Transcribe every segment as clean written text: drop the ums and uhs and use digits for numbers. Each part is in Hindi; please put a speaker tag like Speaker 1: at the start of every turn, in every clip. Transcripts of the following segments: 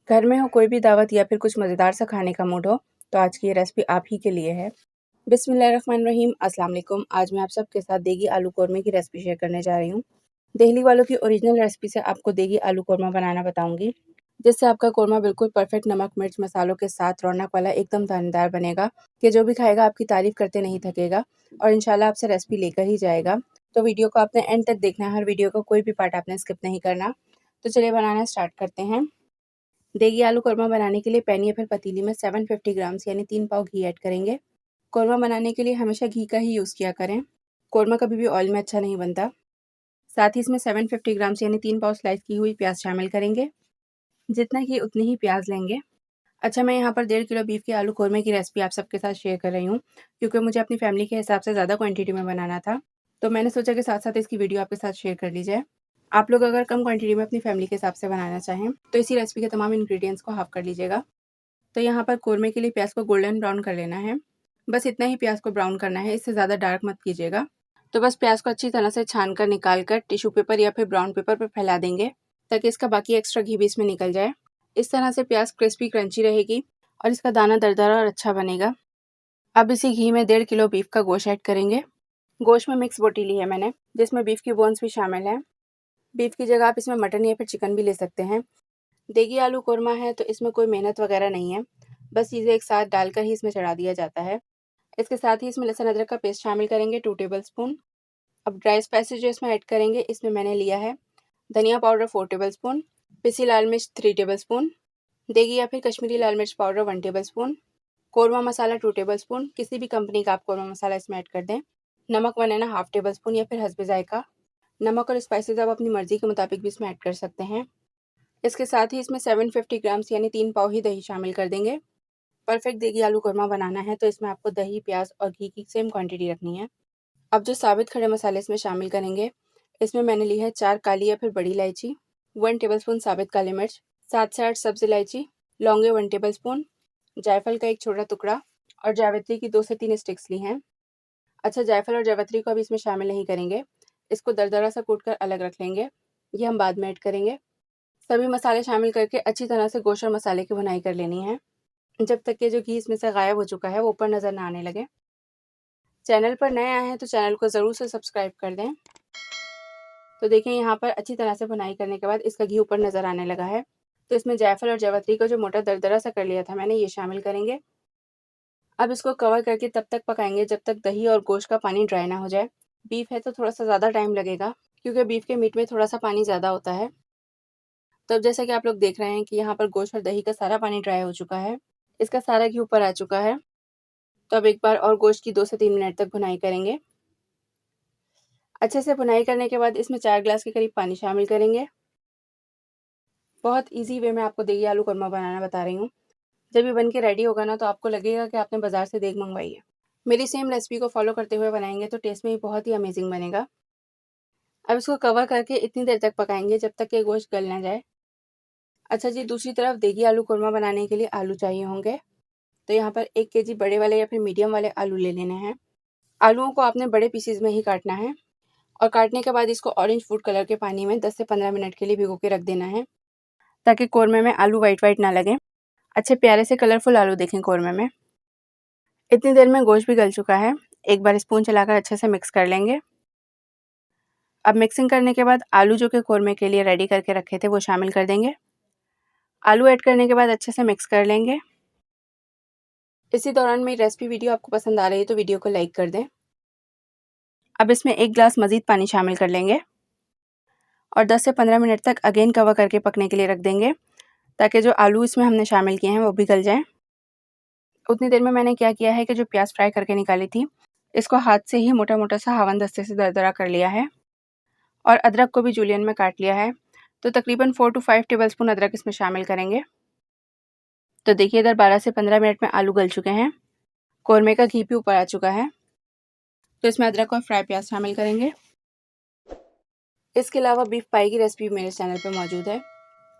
Speaker 1: घर में हो कोई भी दावत या फिर कुछ मज़ेदार सा खाने का मूड हो तो आज की ये रेसिपी आप ही के लिए है। बिस्मिल्लाहिर्रहमानिर्रहीम, अस्सलाम वालेकुम। आज मैं आप सबके साथ देगी आलू कोरमा की रेसिपी शेयर करने जा रही हूँ। दिल्ली वालों की ओरिजिनल रेसिपी से आपको देगी आलू कोरमा बनाना बताऊंगी, जिससे आपका कोरमा बिल्कुल परफेक्ट नमक मिर्च मसालों के साथ रौनक वाला एकदम दानेदार बनेगा कि जो भी खाएगा आपकी तारीफ करते नहीं थकेगा और इंशाल्लाह आपसे रेसिपी लेकर ही जाएगा। तो वीडियो को आपने एंड तक देखना है, हर वीडियो का कोई भी पार्ट आपने स्किप नहीं करना। तो चलिए बनाना स्टार्ट करते हैं। देगी आलू कोरमा बनाने के लिए पैन या फिर पतीली में 750 ग्राम्स यानी 3 पाव घी ऐड करेंगे। कोरमा बनाने के लिए हमेशा घी का ही यूज़ किया करें। कोरमा कभी भी ऑयल में अच्छा नहीं बनता। साथ ही इसमें 750 ग्राम्स यानी 3 पाव स्लाइस की हुई प्याज शामिल करेंगे। जितना घी उतनी ही प्याज लेंगे। अच्छा, मैं यहाँ पर 1.5 किलो बीफ के आलू कोरमे की रेसिपी आप सबके साथ शेयर कर रही हूँ, क्योंकि मुझे अपनी फैमिली के हिसाब से ज़्यादा क्वांटिटी में बनाना था, तो मैंने सोचा कि साथ साथ इसकी वीडियो आपके साथ शेयर कर ली जाए। आप लोग अगर कम क्वांटिटी में अपनी फैमिली के हिसाब से बनाना चाहें तो इसी रेसिपी के तमाम इंग्रेडिएंट्स को हाफ कर लीजिएगा। तो यहाँ पर कोरमे के लिए प्याज को गोल्डन ब्राउन कर लेना है। बस इतना ही प्याज को ब्राउन करना है, इससे ज़्यादा डार्क मत कीजिएगा। तो बस प्याज को अच्छी तरह से छान कर निकाल कर टिश्यू पेपर या फिर ब्राउन पेपर पर फैला देंगे, ताकि इसका बाकी एक्स्ट्रा घी भी इसमें निकल जाए। इस तरह से प्याज क्रिस्पी क्रंची रहेगी और इसका दाना दरदरा और अच्छा बनेगा। अब इसी घी में 1.5 किलो बीफ का गोश्त ऐड करेंगे। गोश्त में मिक्स बोटी ली है मैंने, जिसमें बीफ की बोन्स भी शामिल हैं। बीफ की जगह आप इसमें मटन या फिर चिकन भी ले सकते हैं। देगी आलू कोरमा है तो इसमें कोई मेहनत वगैरह नहीं है, बस चीज़ें एक साथ डालकर ही इसमें चढ़ा दिया जाता है। इसके साथ ही इसमें लहसुन अदरक का पेस्ट शामिल करेंगे 2 टेबल स्पून। अब ड्राई स्पाइसेस जो इसमें ऐड करेंगे, इसमें मैंने लिया है धनिया पाउडर 4 टेबल स्पून, पिसी लाल मिर्च 3 टेबल स्पून, देगी या फिर कश्मीरी लाल मिर्च पाउडर 1 टेबल स्पून, कोरमा मसाला 2 टेबल स्पून, किसी भी कंपनी का आप कोरमा मसाला इसमें ऐड कर दें। नमक बनाना हाफ टेबल स्पून या फिर हस्बे जायका। नमक और स्पाइसेस आप अपनी मर्जी के मुताबिक भी इसमें ऐड कर सकते हैं। इसके साथ ही इसमें 750 ग्राम्स यानी 3 पाव ही दही शामिल कर देंगे। परफेक्ट देगी आलू कोरमा बनाना है तो इसमें आपको दही, प्याज और घी की सेम क्वांटिटी रखनी है। अब जो साबित खड़े मसाले इसमें शामिल करेंगे, इसमें मैंने ली है 4 काली या फिर बड़ी इलायची, 1 टेबल स्पून साबित काली मिर्च, 7 से 8 सब्ज़ इलायची, लौंगे 1 टेबल स्पून, जायफल का एक छोटा टुकड़ा और जावित्री की 2 से 3 स्टिक्स ली हैं। अच्छा, जायफल और जावित्री को अभी इसमें शामिल नहीं करेंगे, इसको दरदरा सा कूट कर अलग रख लेंगे, ये हम बाद में ऐड करेंगे। सभी मसाले शामिल करके अच्छी तरह से गोश्त और मसाले की भुनाई कर लेनी है, जब तक कि जो घी इसमें से गायब हो चुका है वो ऊपर नज़र ना आने लगे। चैनल पर नए आए हैं तो चैनल को ज़रूर से सब्सक्राइब कर दें। तो देखिए, यहाँ पर अच्छी तरह से भुनाई करने के बाद इसका घी ऊपर नज़र आने लगा है, तो इसमें जायफल और जावित्री को जो मोटा दरदरा सा कर लिया था मैंने, ये शामिल करेंगे। अब इसको कवर करके तब तक पकाएंगे जब तक दही और गोश्त का पानी ड्राई ना हो जाए। बीफ है तो थोड़ा सा ज़्यादा टाइम लगेगा, क्योंकि बीफ के मीट में थोड़ा सा पानी ज़्यादा होता है। तो अब जैसा कि आप लोग देख रहे हैं कि यहाँ पर गोश्त और दही का सारा पानी ड्राई हो चुका है, इसका सारा घी ऊपर आ चुका है। तो अब एक बार और गोश्त की 2 से 3 मिनट तक भुनाई करेंगे। अच्छे से भुनाई करने के बाद इसमें 4 ग्लास के करीब पानी शामिल करेंगे। बहुत ईज़ी वे में आपको देगी आलू कोरमा बनाना बता रही हूँ। जब ये बन के रेडी होगा ना, तो आपको लगेगा कि आपने बाज़ार से देग मंगवाई है। मेरी सेम रेसिपी को फॉलो करते हुए बनाएंगे तो टेस्ट में ये बहुत ही अमेजिंग बनेगा। अब इसको कवर करके इतनी देर तक पकाएंगे जब तक कि गोश्त गल ना जाए। अच्छा जी, दूसरी तरफ देगी आलू कोरमा बनाने के लिए आलू चाहिए होंगे। तो यहाँ पर 1 केजी बड़े वाले या फिर मीडियम वाले आलू ले लेने हैं। आलूओं को आपने बड़े पीसेज में ही काटना है और काटने के बाद इसको ऑरेंज फूड कलर के पानी में 10 से 15 मिनट के लिए भिगो के रख देना है, ताकि कोरमे में आलू वाइट वाइट ना लगे। अच्छे प्यारे से कलरफुल आलू देखें कोरमे में। इतनी देर में गोश्त भी गल चुका है। एक बार स्पून चलाकर अच्छे से मिक्स कर लेंगे। अब मिक्सिंग करने के बाद आलू जो कि कोरमे के लिए रेडी करके रखे थे वो शामिल कर देंगे। आलू ऐड करने के बाद अच्छे से मिक्स कर लेंगे। इसी दौरान मेरी रेसिपी वीडियो आपको पसंद आ रही है तो वीडियो को लाइक कर दें। अब इसमें 1 ग्लास मज़ीद पानी शामिल कर लेंगे और 10 से 15 मिनट तक अगेन कवर करके पकने के लिए रख देंगे, ताकि जो आलू इसमें हमने शामिल किए हैं वो भी गल जाएँ। उतनी देर में मैंने क्या किया है कि जो प्याज फ्राई करके निकाली थी, इसको हाथ से ही मोटा-मोटा सा हावन दस्ते से दरदरा कर लिया है और अदरक को भी जूलियन में काट लिया है। तो तकरीबन 4 टू 5 टेबलस्पून अदरक इसमें शामिल करेंगे। तो देखिए, इधर 12 से 15 मिनट में आलू गल चुके हैं, कोरमे का घी भी ऊपर आ चुका है। तो इसमें अदरक और फ्राई प्याज शामिल करेंगे। इसके अलावा बीफ पाई की रेसिपी मेरे चैनल पर मौजूद है।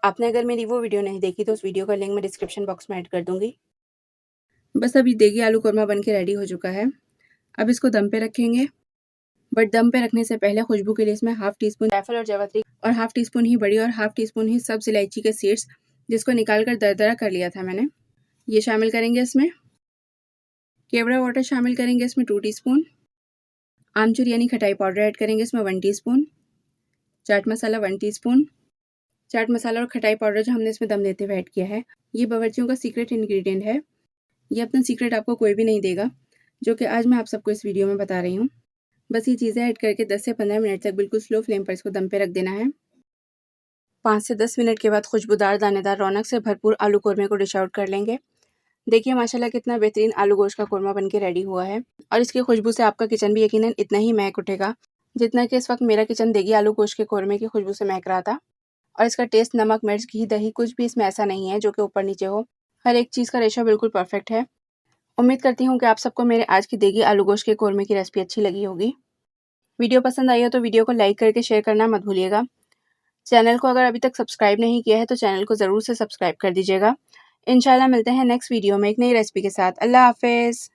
Speaker 1: आपने अगर मेरी वो वीडियो नहीं देखी तो उस वीडियो का लिंक मैं डिस्क्रिप्शन बॉक्स में ऐड कर दूँगी। बस अभी देगी आलू कोरमा बन के रेडी हो चुका है। अब इसको दम पे रखेंगे, बट दम पे रखने से पहले खुशबू के लिए इसमें हाफ टी स्पून जायफल और जावित्री और हाफ टी स्पून ही बड़ी और हाफ टी स्पून ही सब्ज़ इलायची के सीड्स जिसको निकाल कर दरदरा कर लिया था मैंने, ये शामिल करेंगे इसमें। केवड़ा वाटर शामिल करेंगे इसमें 2 टीस्पून। आमचूर यानी खटाई पाउडर ऐड करेंगे इसमें 1 टीस्पून। चाट मसाला 1 टीस्पून। चाट मसाला और खटाई पाउडर जो हमने इसमें दम देते हुए ऐड किया है, ये बावर्चियों का सीक्रेट इंग्रेडिएंट है। ये अपना सीक्रेट आपको कोई भी नहीं देगा, जो कि आज मैं आप सबको इस वीडियो में बता रही हूँ। बस ये चीज़ें ऐड करके 10 से 15 मिनट तक बिल्कुल स्लो फ्लेम पर इसको दम पे रख देना है। 5 से 10 मिनट के बाद खुशबूदार, दानेदार, रौनक से भरपूर आलू कोरमा को डिश आउट कर लेंगे। देखिए माशाल्लाह कितना बेहतरीन आलू गोश्त का कोरमा बनके रेडी हुआ है और इसकी खुशबू से आपका किचन भी यकीनन इतना ही महक उठेगा जितना कि इस वक्त मेरा किचन देगी आलू गोश्त के कोरमे की खुशबू से महक रहा था। और इसका टेस्ट, नमक, मिर्च, घी, दही कुछ भी इसमें ऐसा नहीं है जो कि ऊपर नीचे हो। हर एक चीज़ का रेशो बिल्कुल परफेक्ट है। उम्मीद करती हूँ कि आप सबको मेरे आज की देगी आलू गोश्त के कोरमे की रेसिपी अच्छी लगी होगी। वीडियो पसंद आई हो तो वीडियो को लाइक करके शेयर करना मत भूलिएगा। चैनल को अगर अभी तक सब्सक्राइब नहीं किया है तो चैनल को ज़रूर से सब्सक्राइब कर दीजिएगा। इंशाल्लाह मिलते हैं नेक्स्ट वीडियो में एक नई रेसिपी के साथ। अल्लाह हाफ़िज़।